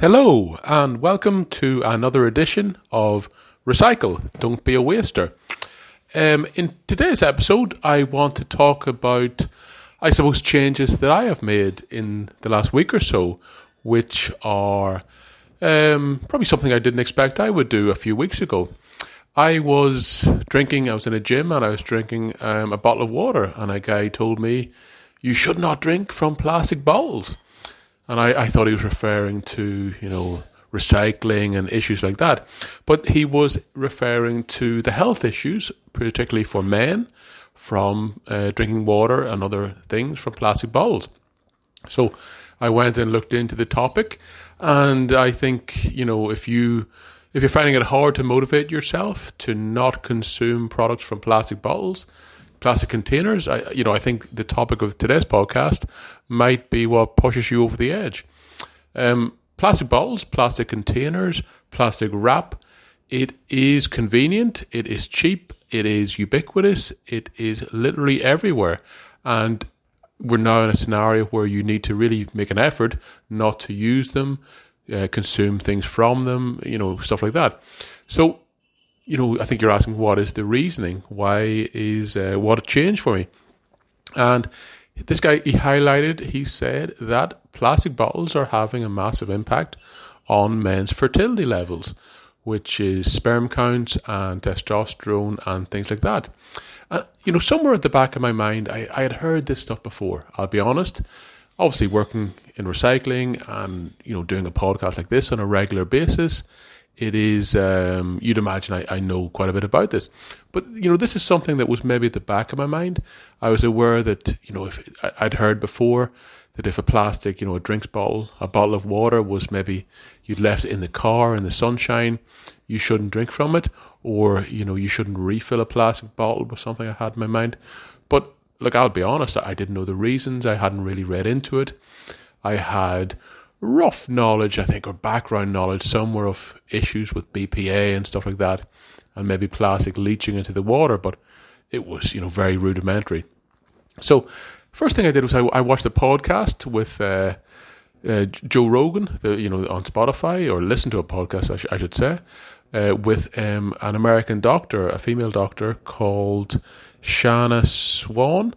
Hello and welcome to another edition of Recycle, Don't Be a Waster. In today's episode, I want to talk about, I suppose, changes that I have made in the last week or so, which are probably something I didn't expect I would do a few weeks ago. I was in a gym and I was drinking a bottle of water, and a guy told me, "You should not drink from plastic bottles." And I thought he was referring to, recycling and issues like that. But he was referring to the health issues, particularly for men, from drinking water and other things from plastic bottles. So I went and looked into the topic, and I think, if you're finding it hard to motivate yourself to not consume products from plastic bottles, plastic containers, I think the topic of today's podcast might be what pushes you over the edge. Plastic bottles, plastic containers, plastic wrap, it is convenient, it is cheap, it is ubiquitous, it is literally everywhere. And we're now in a scenario where you need to really make an effort not to use them, consume things from them, stuff like that. So, I think you're asking, what is the reasoning? Why is what a change for me? And this guy, he said that plastic bottles are having a massive impact on men's fertility levels, which is sperm counts and testosterone and things like that. Somewhere at the back of my mind, I had heard this stuff before, I'll be honest. Obviously working in recycling and, doing a podcast like this on a regular basis, it is, you'd imagine I know quite a bit about this. But, this is something that was maybe at the back of my mind. I was aware that, if I'd heard before that if a plastic, a drinks bottle, a bottle of water was maybe you'd left it in the car in the sunshine, you shouldn't drink from it, or, you shouldn't refill a plastic bottle was something I had in my mind. But, look, I'll be honest, I didn't know the reasons. I hadn't really read into it. I had rough knowledge, I think, or background knowledge somewhere of issues with BPA and stuff like that, and maybe plastic leaching into the water, but it was, very rudimentary. So, first thing I did was I watched a podcast with Joe Rogan, on Spotify, or listened to a podcast, I should say, with an American doctor, a female doctor called Shanna Swan.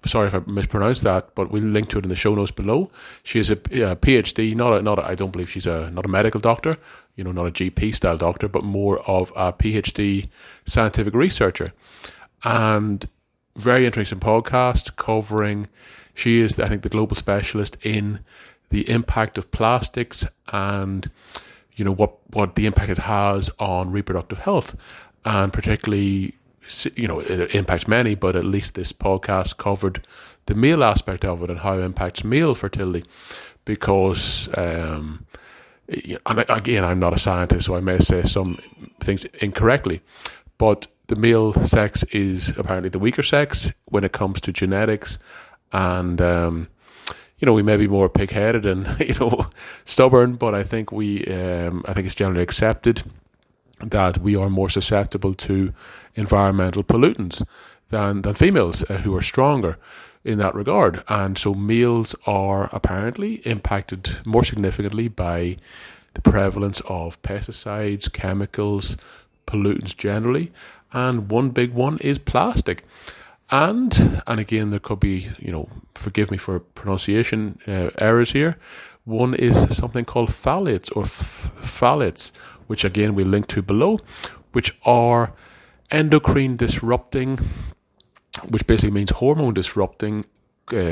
Sorry if I mispronounced that, but we'll link to it in the show notes below. She is a PhD, I don't believe she's not a medical doctor, not a GP style doctor, but more of a PhD scientific researcher. And very interesting podcast covering, she is, I think, the global specialist in the impact of plastics and, what the impact it has on reproductive health, and particularly, it impacts many, but at least this podcast covered the male aspect of it and how it impacts male fertility. Because, and again, I'm not a scientist, so I may say some things incorrectly, but the male sex is apparently the weaker sex when it comes to genetics, and we may be more pig-headed and stubborn, but I think I think it's generally accepted that we are more susceptible to environmental pollutants than females, who are stronger in that regard. And so males are apparently impacted more significantly by the prevalence of pesticides, chemicals, pollutants generally, and one big one is plastic. And again, there could be, forgive me for pronunciation errors here, one is something called phthalates or phthalates, which again we'll link to below, which are endocrine disrupting, which basically means hormone disrupting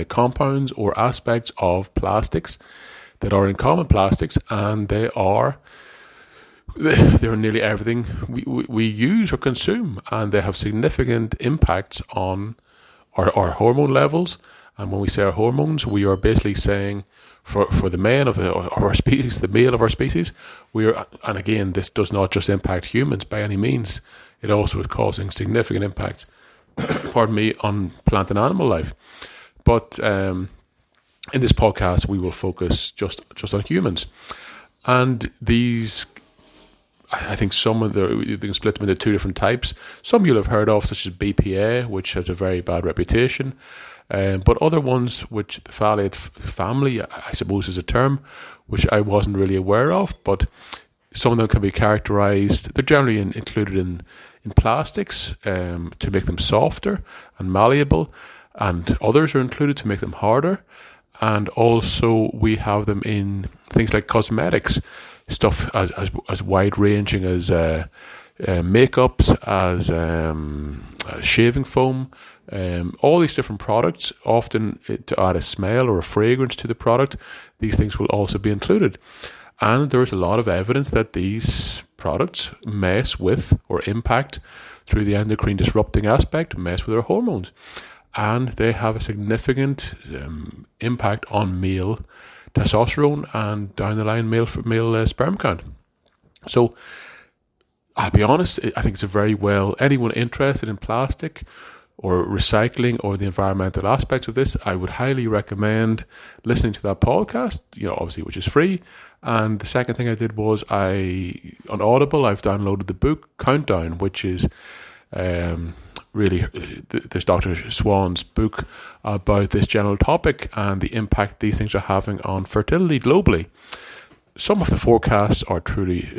compounds or aspects of plastics that are in common plastics, and they're nearly everything we use or consume, and they have significant impacts on our hormone levels. And when we say our hormones, we are basically saying for the man of our species, the male of our species, and again, this does not just impact humans by any means, it also is causing significant impacts pardon me, on plant and animal life. But in this podcast, we will focus just on humans. And these, I think some of you can split them into two different types. Some you'll have heard of, such as BPA, which has a very bad reputation. But other ones, which the phthalate family, I suppose is a term, which I wasn't really aware of, but some of them can be characterized, they're generally included in plastics to make them softer and malleable, and others are included to make them harder. And also we have them in things like cosmetics, stuff as wide-ranging as makeups, as shaving foam, all these different products, often to add a smell or a fragrance to the product. These things will also be included. And there is a lot of evidence that these products mess with or impact through the endocrine disrupting aspect, mess with our hormones. And they have a significant impact on male testosterone and down the line male sperm count. So I'll be honest, I think it's anyone interested in plastic or recycling or the environmental aspects of this, I would highly recommend listening to that podcast, obviously, which is free. And the second thing I did was on Audible, I've downloaded the book Countdown, which is really this Dr. Swan's book about this general topic and the impact these things are having on fertility globally. Some of the forecasts are truly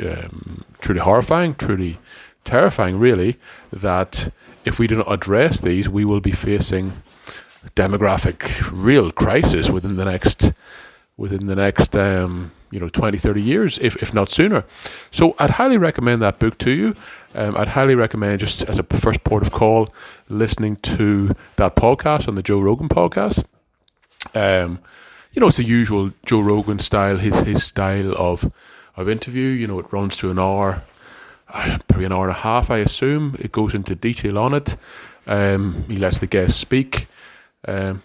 horrifying, truly terrifying, really, that if we do not address these, we will be facing demographic real crisis within the next 20, 30 years, if not sooner. So I'd highly recommend that book to you. I'd highly recommend, just as a first port of call, listening to that podcast on the Joe Rogan podcast. It's the usual Joe Rogan style, his style of interview. It runs to an hour, probably an hour and a half, I assume. It goes into detail on it. He lets the guests speak,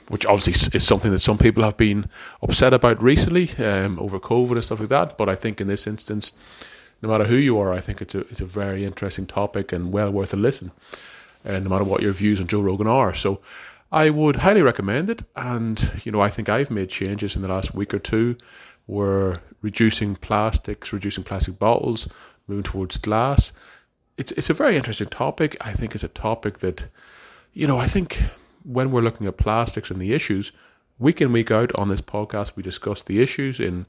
which obviously is something that some people have been upset about recently, over COVID and stuff like that. But I think in this instance, no matter who you are, I think it's a very interesting topic and well worth a listen, no matter what your views on Joe Rogan are. So I would highly recommend it. And, I think I've made changes in the last week or two. We're reducing plastics, reducing plastic bottles, moving towards glass. It's a very interesting topic. I think it's a topic that, I think when we're looking at plastics and the issues, week in, week out on this podcast, we discuss the issues in,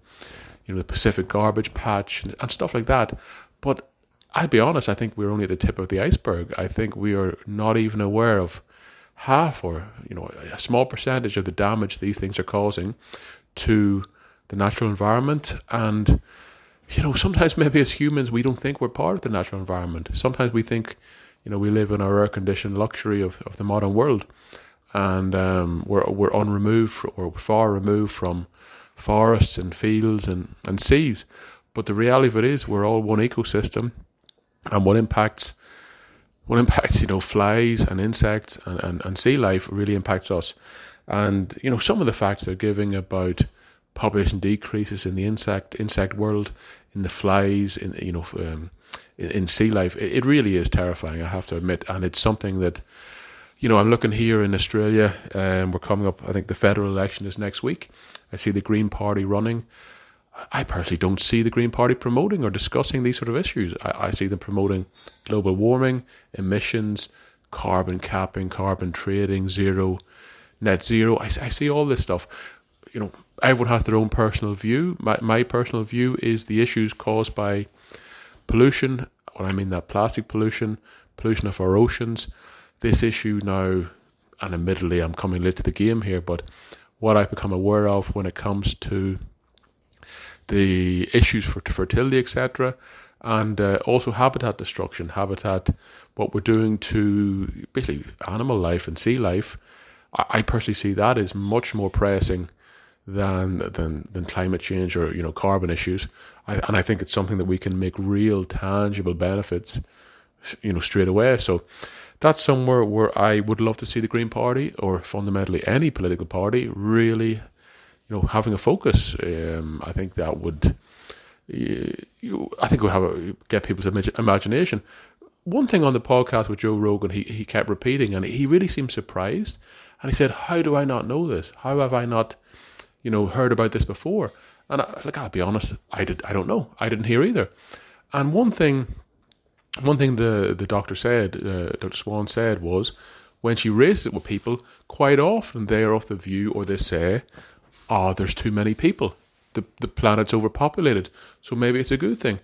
the Pacific garbage patch and stuff like that. But I'll be honest, I think we're only at the tip of the iceberg. I think we are not even aware of half or, a small percentage of the damage these things are causing to the natural environment. And, sometimes maybe as humans, we don't think we're part of the natural environment. Sometimes we think, we live in our air-conditioned luxury of the modern world. And we're unremoved or far removed from forests and fields and seas. But the reality of it is we're all one ecosystem, and what impacts flies and insects and sea life really impacts us. And some of the facts they're giving about population decreases in the insect world, in the flies, in sea life, it really is terrifying, I have to admit. And it's something that I'm looking here in Australia, we're coming up, I think the federal election is next week. I see the Green Party running. I personally don't see the Green Party promoting or discussing these sort of issues. I see them promoting global warming, emissions, carbon capping, carbon trading, net zero. I see all this stuff. Everyone has their own personal view. My personal view is the issues caused by pollution, what I mean that plastic pollution of our oceans. This issue now, and admittedly I'm coming late to the game here, but what I've become aware of when it comes to the issues for fertility, etc., and also habitat destruction, what we're doing to basically animal life and sea life, I personally see that as much more pressing than climate change or carbon issues. And I think it's something that we can make real tangible benefits straight away. So that's somewhere where I would love to see the Green Party, or fundamentally any political party, really having a focus. I think that would get people's imagination. One thing on the podcast with Joe Rogan, he kept repeating, and he really seemed surprised, and he said, how do I not know this? How have I not heard about this before? And I'll be honest, I don't know. I didn't hear either. And one thing the doctor said, Dr. Swan said, was when she raises it with people, quite often they are of the view, or they say, there's too many people. The planet's overpopulated, so maybe it's a good thing.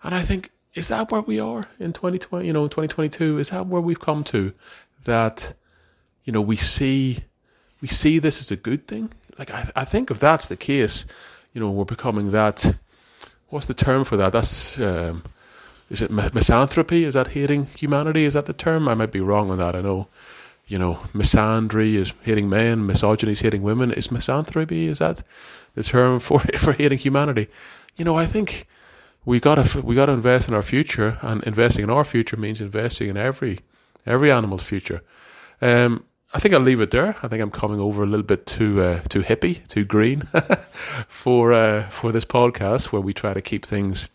And I think, is that where we are in 2020, in 2022? Is that where we've come to? That, we see this as a good thing? Like, I think if that's the case, we're becoming that, what's the term for that? That's, is it misanthropy? Is that hating humanity? Is that the term? I might be wrong on that. I know, misandry is hating men, misogyny is hating women. Is misanthropy, is that the term for hating humanity? I think we gotta invest in our future, and investing in our future means investing in every animal's future. I think I'll leave it there. I think I'm coming over a little bit too hippie, too green for this podcast, where we try to keep things,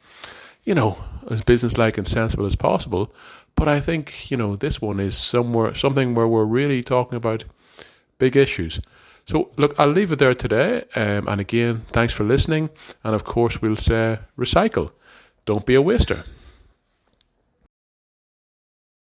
as businesslike and sensible as possible. But I think, this one is something where we're really talking about big issues. So look, I'll leave it there today. And again, thanks for listening. And of course, we'll say recycle. Don't be a waster.